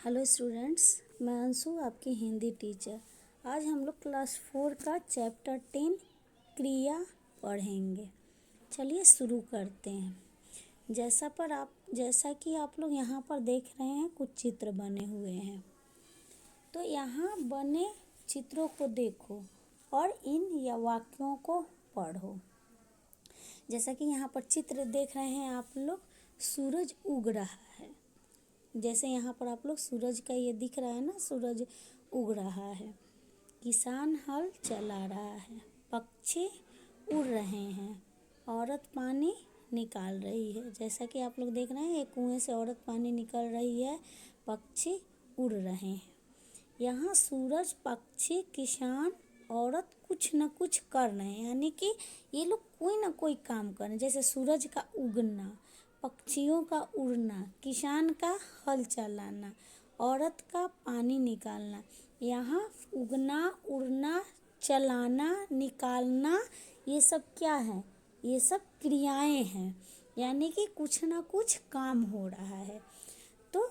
Hello students, मैं अंशु आपकी Hindi teacher. आज हम लोग क्लास 4 का चैप्टर 10 क्रिया पढ़ेंगे। चलिए शुरू करते हैं। जैसा कि आप लोग यहाँ पर देख रहे हैं, कुछ चित्र बने हुए हैं। तो यहाँ बने चित्रों को देखो और इन या वाक्यों को पढ़ो। जैसा कि यहाँ पर चित्र देख रहे हैं आप लोग, सूरज उग रहा है। जैसे यहाँ पर आप लोग सूरज का ये दिख रहा है ना, सूरज उग रहा है। किसान हल चला रहा है, पक्षी उड़ रहे हैं, औरत पानी निकाल रही है। जैसा कि आप लोग देख रहे हैं, एक कुएं से औरत पानी निकाल रही है, पक्षी उड़ रहे हैं। यहाँ सूरज, पक्षी, किसान, औरत कुछ न कुछ कर रहे हैं, यानी कि ये लोग कोई ना कोई काम कर रहे हैं। जैसे सूरज का उगना, पक्षियों का उड़ना, किसान का हल चलाना, औरत का पानी निकालना। यहाँ उगना, उड़ना, चलाना, निकालना, ये सब क्या है? ये सब क्रियाएं हैं, यानी कि कुछ ना कुछ काम हो रहा है। तो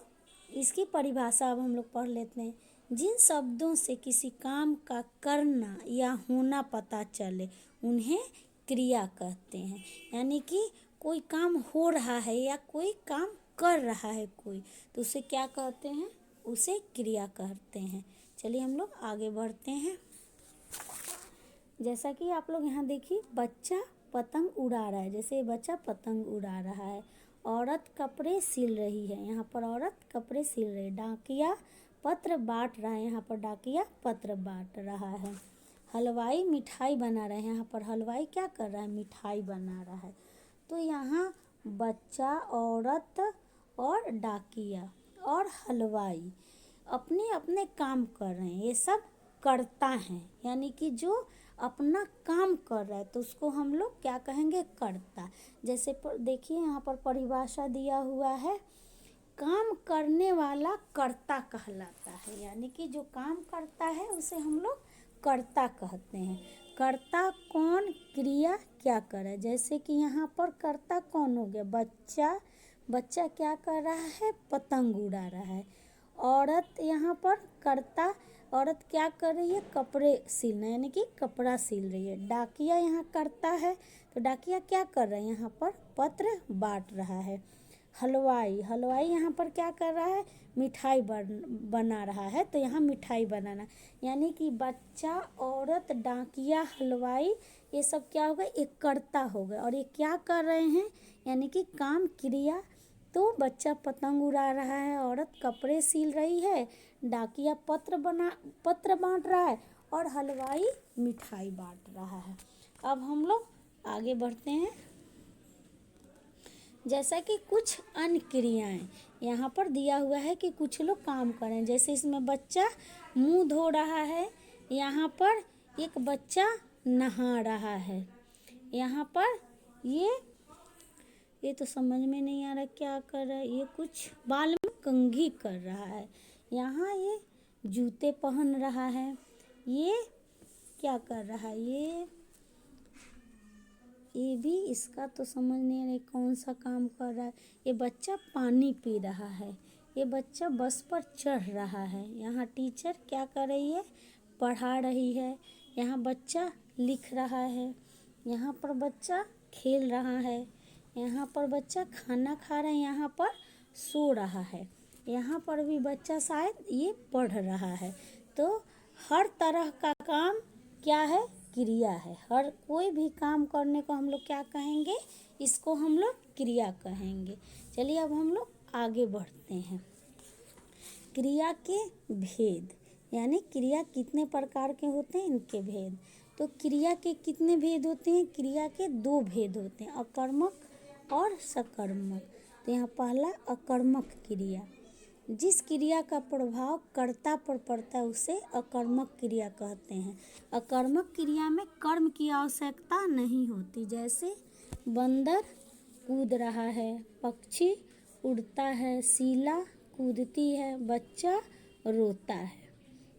इसकी परिभाषा अब हम लोग पढ़ लेते हैं। जिन शब्दों से किसी काम का करना या होना पता चले उन्हें क्रिया कहते हैं। यानी कि कोई काम हो रहा है या कोई काम कर रहा है कोई, तो उसे क्या कहते हैं? उसे क्रिया कहते हैं। चलिए हम लोग आगे बढ़ते हैं। जैसा कि आप लोग यहाँ देखिए, बच्चा पतंग उड़ा रहा है। जैसे बच्चा पतंग उड़ा रहा है। औरत कपड़े सिल रही है। यहाँ पर औरत कपड़े सिल रही है। डाकिया पत्र बांट रहा है। यहाँ पर डाकिया पत्र बांट रहा है। हलवाई मिठाई बना रहे हैं। यहाँ पर हलवाई क्या कर रहा है? मिठाई बना रहा है। तो यहाँ बच्चा, औरत और डाकिया और हलवाई अपने अपने काम कर रहे हैं। ये सब करता है, यानी कि जो अपना काम कर रहा है तो उसको हम लोग क्या कहेंगे? करता। जैसे देखिए यहाँ पर परिभाषा दिया हुआ है, काम करने वाला कर्ता कहलाता है। यानी कि जो काम करता है उसे हम लोग कर्ता कहते हैं। कर्ता कौन, क्रिया क्या करे। जैसे कि यहाँ पर कर्ता कौन हो गया? बच्चा। बच्चा क्या कर रहा है? पतंग उड़ा रहा है। औरत यहाँ पर कर्ता, औरत क्या कर रही है? कपड़े सिलना, यानी कि कपड़ा सिल रही है। डाकिया यहाँ करता है, तो डाकिया क्या कर रहा है? यहाँ पर पत्र बांट रहा है। हलवाई, हलवाई यहाँ पर क्या कर रहा है? मिठाई बना रहा है, तो यहाँ मिठाई बनाना। यानी कि बच्चा, औरत, डाकिया, हलवाई, ये सब क्या हो गए? एक कर्ता हो गए। और ये क्या कर रहे हैं? यानी कि काम, क्रिया। तो बच्चा पतंग उड़ा रहा है, औरत कपड़े सिल रही है, डाकिया पत्र बांट रहा है और हलवाई मिठाई बांट रहा है। अब हम लोग आगे बढ़ते हैं। जैसा कि कुछ अन्य क्रियाएं यहाँ पर दिया हुआ है कि कुछ लोग काम करें। जैसे इसमें बच्चा मुंह धो रहा है। यहाँ पर एक बच्चा नहा रहा है। यहाँ पर ये तो समझ में नहीं आ रहा क्या कर रहा है। ये कुछ बाल में कंघी कर रहा है। यहाँ ये जूते पहन रहा है। ये क्या कर रहा है? ये भी इसका तो समझ नहीं आ रहा कौन सा काम कर रहा है। ये बच्चा पानी पी रहा है। ये बच्चा बस पर चढ़ रहा है। यहाँ टीचर क्या कर रही है? पढ़ा रही है। यहाँ बच्चा लिख रहा है। यहाँ पर बच्चा खेल रहा है। यहाँ पर बच्चा खाना खा रहा है। यहाँ पर सो रहा है। यहाँ पर भी बच्चा शायद ये पढ़ रहा है। तो हर तरह का काम क्या है? क्रिया है। हर कोई भी काम करने को हम लोग क्या कहेंगे? इसको हम लोग क्रिया कहेंगे। चलिए अब हम लोग आगे बढ़ते हैं। क्रिया के भेद, यानी क्रिया कितने प्रकार के होते हैं, इनके भेद। तो क्रिया के कितने भेद होते हैं? क्रिया के 2 भेद होते हैं, अकर्मक और सकर्मक। तो यहाँ पहला अकर्मक क्रिया। जिस क्रिया का प्रभाव कर्ता पर पड़ता है उसे अकर्मक क्रिया कहते हैं। अकर्मक क्रिया में कर्म की आवश्यकता नहीं होती। जैसे बंदर कूद रहा है, पक्षी उड़ता है, शीला कूदती है, बच्चा रोता है।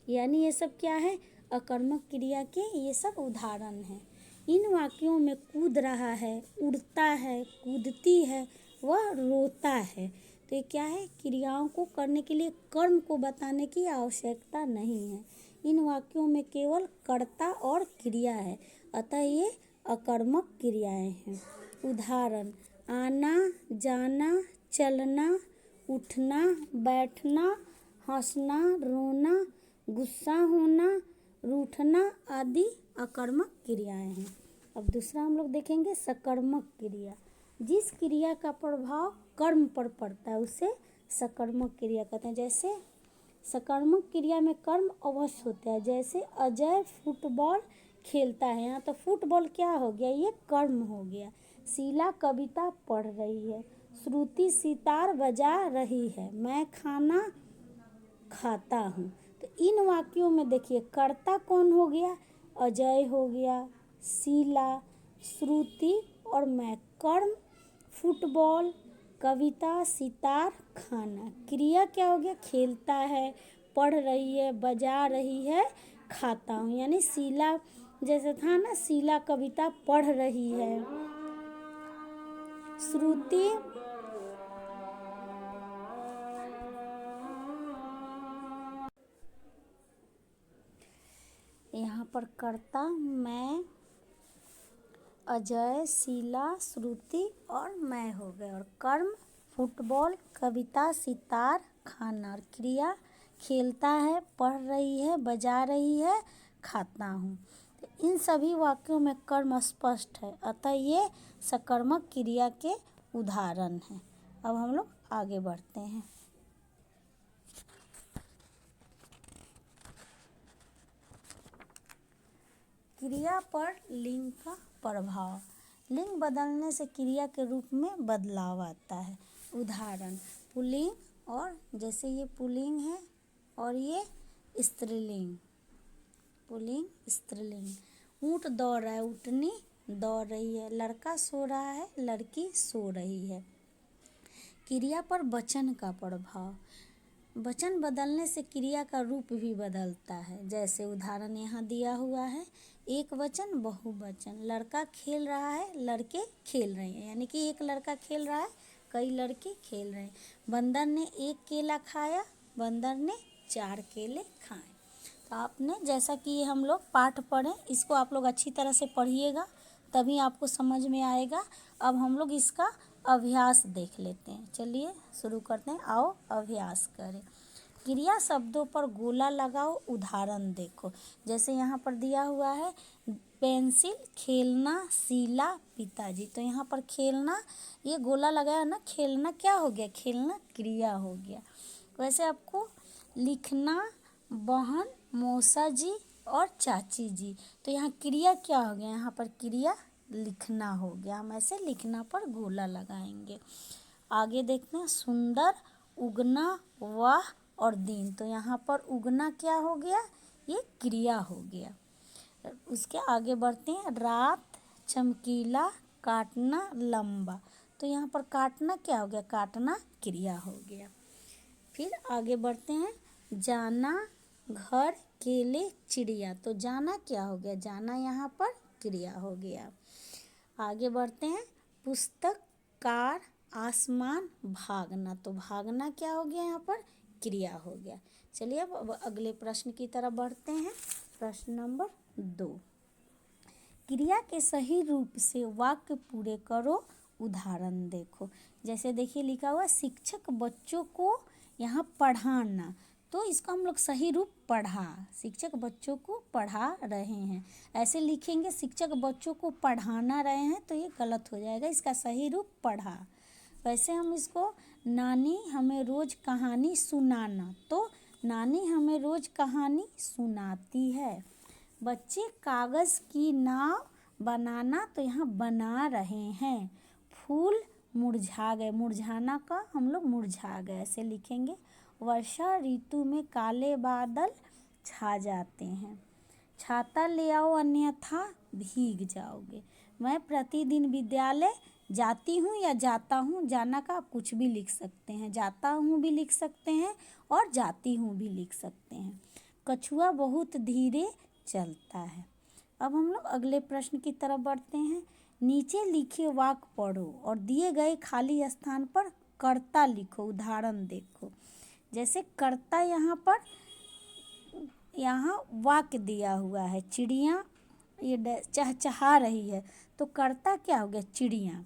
यानी ये सब क्या है? अकर्मक क्रिया के ये सब उदाहरण हैं। इन वाक्यों में कूद रहा है, उड़ता है, कूदती है, वह रोता है, तो ये क्या है, क्रियाओं को करने के लिए कर्म को बताने की आवश्यकता नहीं है। इन वाक्यों में केवल कर्ता और क्रिया है, अतः ये अकर्मक क्रियाएं हैं। उदाहरण, आना, जाना, चलना, उठना, बैठना, हंसना, रोना, गुस्सा होना, रूठना आदि अकर्मक क्रियाएं हैं। अब दूसरा हम लोग देखेंगे सकर्मक क्रिया। जिस क्रिया का प्रभाव कर्म पर पड़ता है उसे सकर्मक क्रिया कहते हैं। जैसे सकर्मक क्रिया में कर्म अवश्य होता है, जैसे अजय फुटबॉल खेलता है, यहाँ तो फुटबॉल क्या हो गया, ये कर्म हो गया। शीला कविता पढ़ रही है, श्रुति सितार बजा रही है, मैं खाना खाता हूँ। तो इन वाक्यों में देखिए कर्ता कौन हो गया, अजय हो गया, शीला, श्रुति और मैं। कर्म फुटबॉल, कविता, सितार, खाना। क्रिया क्या हो गया, खेलता है, पढ़ रही है, बजा रही है, खाता हूँ। यानी शीला जैसे था ना, शीला कविता पढ़ रही है, श्रुति यहाँ पर कर्ता मैं, अजय, शीला, श्रुति और मैं हो गए। और कर्म फुटबॉल, कविता, सितार, खाना। और क्रिया खेलता है, पढ़ रही है, बजा रही है, खाता हूँ। तो इन सभी वाक्यों में कर्म स्पष्ट है, अतः ये सकर्मक क्रिया के उदाहरण हैं। अब हम लोग आगे बढ़ते हैं। क्रिया पर लिंग का प्रभाव। लिंग बदलने से क्रिया के रूप में बदलाव आता है। उदाहरण, पुल्लिंग और जैसे ये पुल्लिंग है और ये स्त्रीलिंग, पुल्लिंग स्त्रीलिंग। ऊँट दौड़ रहा है, ऊँटनी दौड़ रही है, लड़का सो रहा है, लड़की सो रही है। क्रिया पर वचन का प्रभाव। वचन बदलने से क्रिया का रूप भी बदलता है। जैसे उदाहरण यहाँ दिया हुआ है, एक वचन बहुवचन, लड़का खेल रहा है, लड़के खेल रहे हैं। यानी कि एक लड़का खेल रहा है, कई लड़के खेल रहे हैं। बंदर ने एक केला खाया, बंदर ने 4 केले खाए। तो आपने जैसा कि ये हम लोग पाठ पढ़ें, इसको आप लोग अच्छी तरह से पढ़िएगा, तभी आपको समझ में आएगा। अब हम लोग इसका अभ्यास देख लेते हैं। चलिए शुरू करते हैं, आओ अभ्यास करें। क्रिया शब्दों पर गोला लगाओ, उदाहरण देखो। जैसे यहाँ पर दिया हुआ है, पेंसिल, खेलना, शीला, पिताजी। तो यहाँ पर खेलना, ये गोला लगाया ना, खेलना क्या हो गया, खेलना क्रिया हो गया। वैसे आपको लिखना, बहन, मौसा जी और चाची जी। तो यहाँ क्रिया क्या हो गया, यहाँ पर क्रिया लिखना हो गया। हम ऐसे लिखना पर गोला लगाएंगे। आगे देखते हैं, सुंदर, उगना, वाह और दिन। तो यहाँ पर उगना क्या हो गया, ये क्रिया हो गया। उसके आगे बढ़ते हैं, रात, चमकीला, काटना, लंबा। तो यहाँ पर काटना क्या हो गया, काटना क्रिया हो गया। फिर आगे बढ़ते हैं, जाना, घर, केले, चिड़िया। तो जाना क्या हो गया, जाना यहाँ पर क्रिया हो गया। आगे बढ़ते हैं, पुस्तक, कार, आसमान, भागना। तो भागना क्या हो गया, यहाँ पर क्रिया हो गया। चलिए अब अगले प्रश्न की तरफ बढ़ते हैं। प्रश्न नंबर 2, क्रिया के सही रूप से वाक्य पूरे करो, उदाहरण देखो। जैसे देखिए लिखा हुआ, शिक्षक बच्चों को यहाँ पढ़ाना। तो इसका हम लोग सही रूप पढ़ा, शिक्षक बच्चों को पढ़ा रहे हैं। ऐसे लिखेंगे शिक्षक बच्चों को पढ़ाना रहे हैं, तो ये गलत हो जाएगा। इसका सही रूप पढ़ा। वैसे हम इसको, नानी हमें रोज कहानी सुनाना। तो नानी हमें रोज कहानी सुनाती है। बच्चे कागज़ की नाव बनाना, तो यहाँ बना रहे हैं। फूल मुरझा गए, मुरझाना का हम लोग मुरझा गए ऐसे लिखेंगे। वर्षा ऋतु में काले बादल छा जाते हैं। छाता ले आओ अन्यथा भीग जाओगे। मैं प्रतिदिन विद्यालय जाती हूँ या जाता हूँ, जाना का आप कुछ भी लिख सकते हैं, जाता हूँ भी लिख सकते हैं और जाती हूँ भी लिख सकते हैं। कछुआ बहुत धीरे चलता है। अब हम लोग अगले प्रश्न की तरफ बढ़ते हैं। नीचे लिखे वाक्य पढ़ो और दिए गए खाली स्थान पर कर्ता लिखो, उदाहरण देखो। जैसे कर्ता यहाँ वाक्य दिया हुआ है, चिड़िया ये चहचहा रही है, तो कर्ता क्या हो गया, चिड़िया।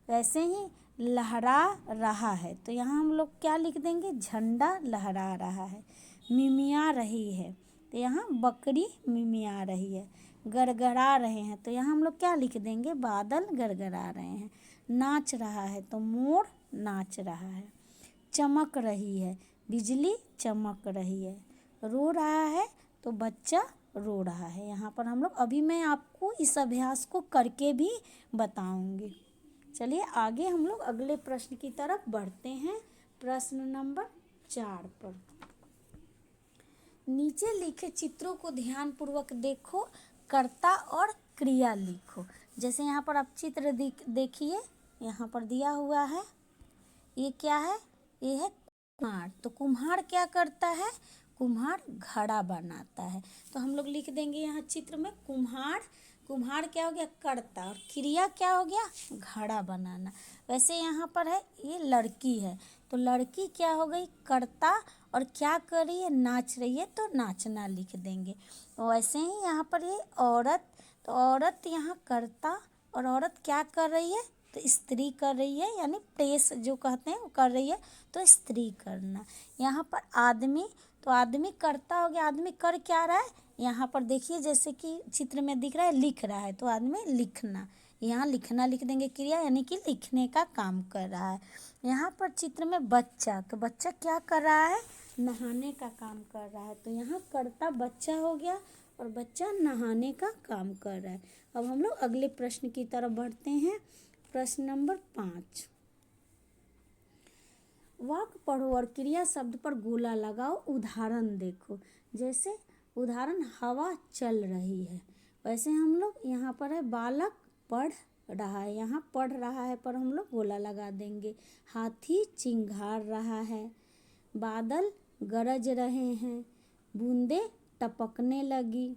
वैसे ही लहरा रहा है, तो यहाँ हम लोग क्या लिख देंगे, झंडा लहरा रहा है। मिमिया रही है, तो यहाँ बकरी मिमिया रही है। गड़गड़ा रहे हैं, तो यहाँ हम लोग क्या लिख देंगे, बादल गड़गड़ा रहे हैं। नाच रहा है, तो मोर नाच रहा है। चमक रही है, बिजली चमक रही है। रो रहा है, तो बच्चा रो रहा है। यहाँ पर हम लोग, अभी मैं आपको इस अभ्यास को करके भी बताऊंगी। चलिए आगे हम लोग अगले प्रश्न की तरफ बढ़ते हैं। प्रश्न नंबर 4 पर। नीचे लिखे चित्रों को ध्यान पूर्वक देखो, कर्ता और क्रिया लिखो। जैसे यहाँ पर आप चित्र देखिए, यहाँ पर दिया हुआ है, ये क्या है, ये है कुम्हार। तो कुम्हार क्या करता है, कुम्हार घड़ा बनाता है। तो हम लोग लिख देंगे यहाँ चित्र में कुम्हार। कुम्हार क्या हो गया, कर्ता, और क्रिया क्या हो गया, घड़ा बनाना। वैसे यहाँ पर है, ये लड़की है, तो लड़की क्या हो गई, कर्ता, और क्या कर रही है, नाच रही है, तो नाचना लिख देंगे। वैसे ही यहाँ पर ये औरत, तो औरत यहाँ कर्ता, और औरत क्या कर रही है, तो स्त्री कर रही है, यानी प्रेस जो कहते हैं वो कर रही है, तो स्त्री करना। यहाँ पर आदमी, तो आदमी कर्ता हो गया, आदमी कर क्या रहा है, यहाँ पर देखिए जैसे कि चित्र में दिख रहा है, लिख रहा है, तो आदमी लिखना, यहाँ लिखना लिख देंगे, क्रिया यानी कि लिखने का काम कर रहा है। यहाँ पर चित्र में बच्चा, तो बच्चा क्या कर रहा है, नहाने का काम कर रहा है, तो यहाँ कर्ता बच्चा हो गया, और बच्चा नहाने का काम कर रहा है। अब हम लोग अगले प्रश्न की तरफ बढ़ते हैं। प्रश्न नंबर 5। वाक्य पढ़ो और क्रिया शब्द पर गोला लगाओ, उदाहरण देखो। जैसे उदाहरण, हवा चल रही है। वैसे हम लोग यहाँ पर है, बालक पढ़ रहा है, यहाँ पढ़ रहा है पर हम लोग गोला लगा देंगे। हाथी चिंघाड़ रहा है। बादल गरज रहे हैं। बूंदे टपकने लगी।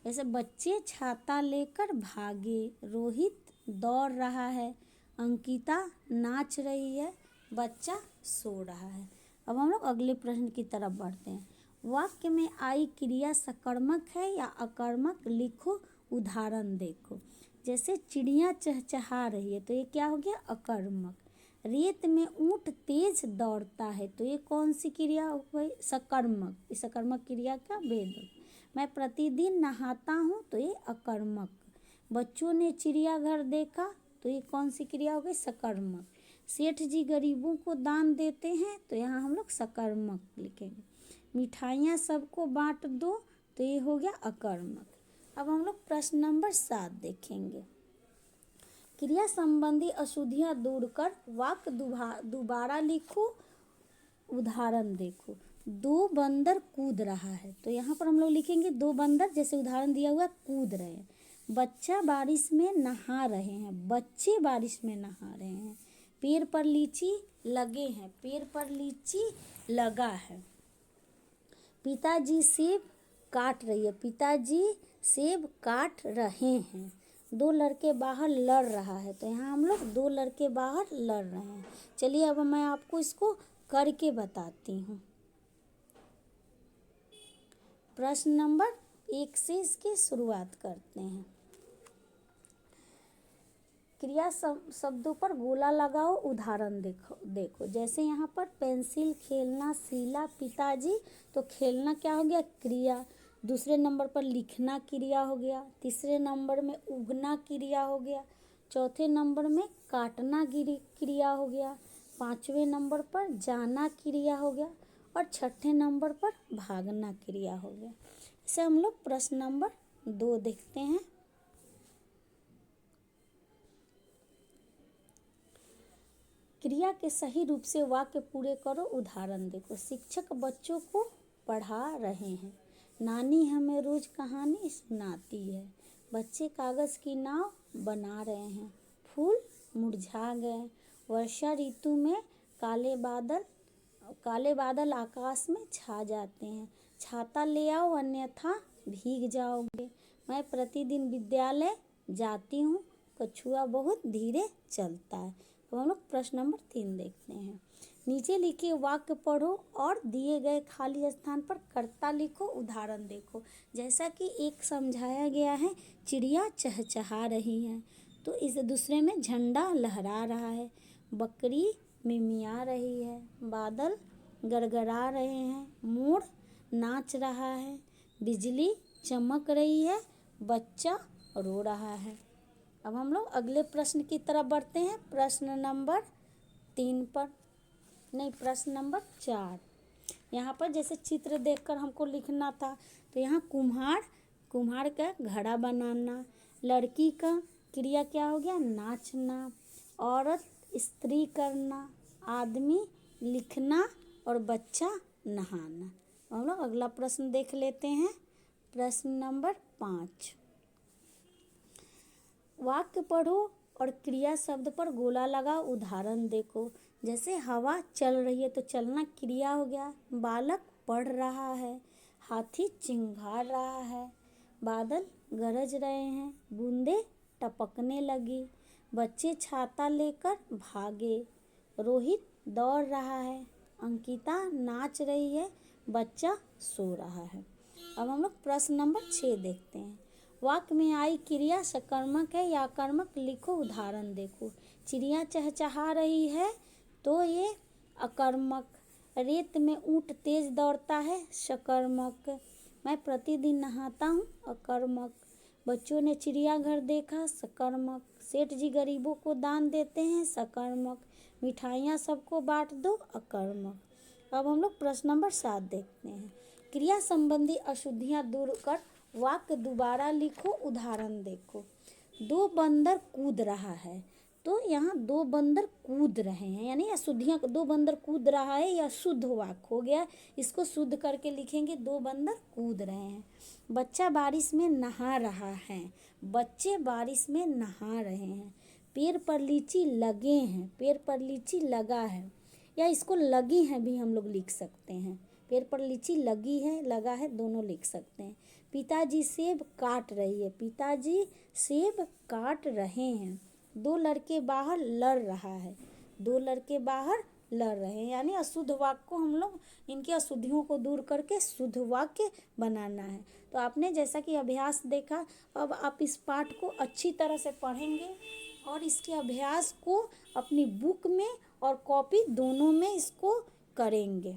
ऐसे बच्चे छाता लेकर भागे। रोहित दौड़ रहा है। अंकिता नाच रही है। बच्चा सो रहा है। अब हम लोग अगले प्रश्न की तरफ बढ़ते हैं। वाक्य में आई क्रिया सकर्मक है या अकर्मक, लिखो, उदाहरण देखो। जैसे चिड़िया चहचहा रही है, तो ये क्या हो गया, अकर्मक। रेत में ऊंट तेज दौड़ता है, तो ये कौन सी क्रिया हो गई, सकर्मक। इस सकर्मक क्रिया का भेद। मैं प्रतिदिन नहाता हूँ, तो ये अकर्मक। बच्चों ने चिड़ियाघर देखा, तो ये कौन सी क्रिया हो गई, सकर्मक। सेठ जी गरीबों को दान देते हैं, तो यहाँ हम लोग सकर्मक लिखेंगे। मिठाइयाँ सबको बांट दो, तो ये हो गया अकर्मक। अब हम लोग प्रश्न नंबर 7 देखेंगे। क्रिया संबंधी अशुद्धियाँ दूर कर वाक्य दोबारा लिखो, उदाहरण देखो। 2 बंदर कूद रहा है, तो यहाँ पर हम लोग लिखेंगे 2 बंदर, जैसे उदाहरण दिया हुआ कूद रहे हैं। बच्चा बारिश में नहा रहे हैं, बच्चे बारिश में नहा रहे हैं। पेड़ पर लीची लगे हैं, पेड़ पर लीची लगा है। पिताजी सेब काट रही है, पिताजी सेब काट रहे हैं। 2 लड़के बाहर लड़ रहा है, तो यहाँ हम लोग 2 लड़के बाहर लड़ रहे हैं। चलिए अब मैं आपको इसको करके बताती हूँ। प्रश्न नंबर 1 से इसकी शुरुआत करते हैं। क्रिया शब्दों पर गोला लगाओ, उदाहरण देखो। जैसे यहाँ पर पेंसिल खेलना, शीला, पिताजी, तो खेलना क्या हो गया, क्रिया। दूसरे नंबर पर लिखना क्रिया हो गया। तीसरे नंबर में उगना क्रिया हो गया। चौथे नंबर में काटना क्रिया हो गया। 5वें नंबर पर जाना क्रिया हो गया। और 6ठे नंबर पर भागना क्रिया हो गया। इसे हम लोग प्रश्न नंबर 2 देखते हैं। क्रिया के सही रूप से वाक्य पूरे करो, उदाहरण देखो। शिक्षक बच्चों को पढ़ा रहे हैं। नानी हमें रोज कहानी सुनाती है। बच्चे कागज की नाव बना रहे हैं। फूल मुरझा गए। वर्षा ऋतु में काले बादल आकाश में छा जाते हैं। छाता ले आओ अन्यथा भीग जाओगे। मैं प्रतिदिन विद्यालय जाती हूँ। कछुआ बहुत धीरे चलता है। तो हम लोग प्रश्न नंबर 3 देखते हैं। नीचे लिखे वाक्य पढ़ो और दिए गए खाली स्थान पर कर्ता लिखो, उदाहरण देखो। जैसा कि एक समझाया गया है, चिड़िया चहचहा रही है, तो इस दूसरे में झंडा लहरा रहा है, बकरी मिमिया रही है, बादल गड़गड़ा रहे हैं, मोर नाच रहा है, बिजली चमक रही है, बच्चा रो रहा है। अब हम लोग अगले प्रश्न की तरफ बढ़ते हैं, प्रश्न नंबर 3 पर, नहीं प्रश्न नंबर 4। यहाँ पर जैसे चित्र देखकर हमको लिखना था, तो यहाँ कुम्हार का घड़ा बनाना, लड़की का क्रिया क्या हो गया, नाचना, औरत इस्त्री करना, आदमी लिखना और बच्चा नहाना। हम लोग अगला प्रश्न देख लेते हैं, प्रश्न नंबर 5। वाक्य पढ़ो और क्रिया शब्द पर गोला लगा, उदाहरण देखो। जैसे हवा चल रही है तो चलना क्रिया हो गया, बालक पढ़ रहा है, हाथी चिंघाड़ रहा है, बादल गरज रहे हैं, बूंदे टपकने लगी, बच्चे छाता लेकर भागे, रोहित दौड़ रहा है, अंकिता नाच रही है, बच्चा सो रहा है। अब हम लोग प्रश्न नंबर 6 देखते हैं। वाक्य में आई क्रिया सकर्मक है या अकर्मक, लिखो, उदाहरण देखो। चिड़िया चहचहा रही है तो ये अकर्मक, रेत में ऊंट तेज दौड़ता है सकर्मक, मैं प्रतिदिन नहाता हूँ अकर्मक, बच्चों ने चिड़ियाघर देखा सकर्मक, सेठ जी गरीबों को दान देते हैं सकर्मक, मिठाइयाँ सबको बांट दो अकर्मक। अब हम लोग प्रश्न नंबर 7 देखते हैं। क्रिया संबंधी अशुद्धियाँ दूर कर वाक्य दोबारा लिखो, उदाहरण देखो। 2 बंदर कूद रहा है, तो यहाँ 2 बंदर कूद रहे हैं, यानी अशुद्धियाँ, 2 बंदर कूद रहा है या शुद्ध वाक्य हो गया, इसको शुद्ध करके लिखेंगे 2 बंदर कूद रहे हैं। बच्चा बारिश में नहा रहा है, बच्चे बारिश में नहा रहे हैं। पेड़ पर लीची लगे हैं, पेड़ पर लीची लगा है, या इसको लगी हैं भी हम लोग लिख सकते हैं, पेड़ पर लीची लगी है लगा है दोनों लिख सकते हैं। पिताजी सेब काट रही है, पिताजी सेब काट रहे हैं। 2 लड़के बाहर लड़ रहा है, 2 लड़के बाहर लड़ रहे हैं, यानी अशुद्ध वाक्य को हम लोग इनकी अशुद्धियों को दूर करके शुद्ध वाक्य बनाना है। तो आपने जैसा कि अभ्यास देखा, अब आप इस पाठ को अच्छी तरह से पढ़ेंगे और इसके अभ्यास को अपनी बुक में और कॉपी दोनों में इसको करेंगे।